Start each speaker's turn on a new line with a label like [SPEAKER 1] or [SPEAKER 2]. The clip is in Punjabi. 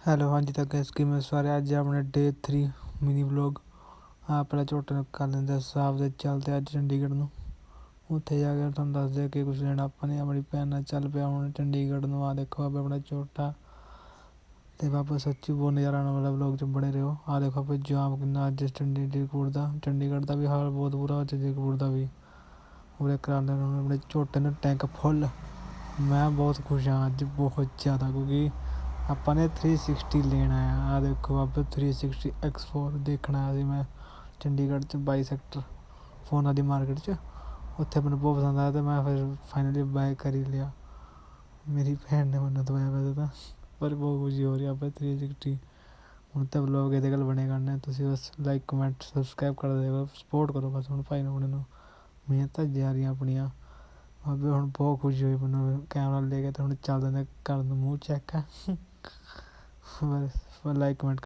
[SPEAKER 1] ਹੈਲੋ ਹਾਂਜੀ ਤਾਂ ਗੈਸ ਕਿਵੇਂ ਸਾਰੇ ਅੱਜ ਆਪਣੇ ਡੇ 3 ਮਿਨੀ ਵਲੋਗ ਪਹਿਲਾਂ ਝੋਟੇ ਨੂੰ ਕਰ ਲੈਂਦੇ ਸਾਫ ਦੇ ਚੱਲਦੇ ਅੱਜ ਚੰਡੀਗੜ੍ਹ ਨੂੰ ਉੱਥੇ ਜਾ ਕੇ ਤੁਹਾਨੂੰ ਦੱਸਦੇ ਕਿ ਕੁਛ ਲੈਣਾ ਆਪਾਂ ਨੇ ਆਪਣੀ ਭੈਣ ਨਾਲ ਚੱਲ ਪਿਆ ਹੁਣ ਚੰਡੀਗੜ੍ਹ ਨੂੰ। ਦੇਖੋ ਆਪਣਾ ਝੋਟਾ ਤੇ ਬਾਬਾ ਸੱਚੀ ਬਹੁਤ ਨਜ਼ਾਰਾ ਆਉਣ ਵਾਲਾ ਵਲੋਗ 'ਚ ਬਣੇ ਰਹੋ। ਦੇਖੋ ਆਪਾਂ ਜਾਮ ਕਿੰਨਾ ਅੱਜ ਚੰਡੀਗੜ੍ਹ ਦਾ ਵੀ ਹਾਲ ਬਹੁਤ ਬੁਰਾ ਹੋ ਚੰਡੀਗੜ੍ਹ ਦਾ ਵੀ ਪੂਰੇ ਕਰਾਉਂਦੇ ਹੁਣ ਆਪਣੇ ਝੋਟੇ ਨੂੰ ਟੈਂਕ ਫੁੱਲ। ਮੈਂ ਬਹੁਤ ਖੁਸ਼ ਹਾਂ ਅੱਜ ਬਹੁਤ ਜ਼ਿਆਦਾ ਕਿਉਂਕਿ ਆਪਾਂ ਨੇ 360 ਲੈਣ ਆਇਆ। ਦੇਖੋ ਬਾਬਾ 360 X4 ਦੇਖਣ ਆਇਆ ਸੀ ਮੈਂ ਚੰਡੀਗੜ੍ਹ 'ਚ 22 ਸੈਕਟਰ ਫੋਨਾਂ ਦੀ ਮਾਰਕੀਟ 'ਚ। ਉੱਥੇ ਮੈਨੂੰ ਬਹੁਤ ਪਸੰਦ ਆਇਆ ਅਤੇ ਮੈਂ ਫਿਰ ਫਾਈਨਲੀ ਬਾਏ ਕਰ ਹੀ ਲਿਆ। ਮੇਰੀ ਭੈਣ ਨੇ ਮੈਨੂੰ ਦਵਾਇਆ ਵੈਸੇ ਤਾਂ ਪਰ ਬਹੁਤ ਖੁਸ਼ੀ ਹੋ ਰਹੀ ਆਪਾਂ 360 ਹੁਣ ਤਾਂ ਵਲੋਗ ਇਹਦੇ ਗੱਲ ਬਣੇ ਕਰਨੇ। ਤੁਸੀਂ ਬਸ ਲਾਈਕ ਕਮੈਂਟ ਸਬਸਕ੍ਰਾਈਬ ਕਰ ਦਿਓ, ਸਪੋਰਟ ਕਰੋ ਬਸ ਹੁਣ ਭਾਈ ਨੂੰ ਆਪਣੇ ਨੂੰ ਮਿਹਨਤਾਂ ਜਾ ਰਹੀਆਂ ਆਪਣੀਆਂ। ਬਾਬੇ ਹੁਣ ਬਹੁਤ ਖੁਸ਼ੀ ਹੋਈ ਮੈਨੂੰ ਕੈਮਰਾ ਲੈ ਕੇ ਅਤੇ ਹੁਣ ਚੱਲਦੇ ਨੇ ਘਰ ਨੂੰ ਮੂੰਹ ਚੈੱਕ ਬਸ ਲਾਈਕ ਕਮੈਂਟ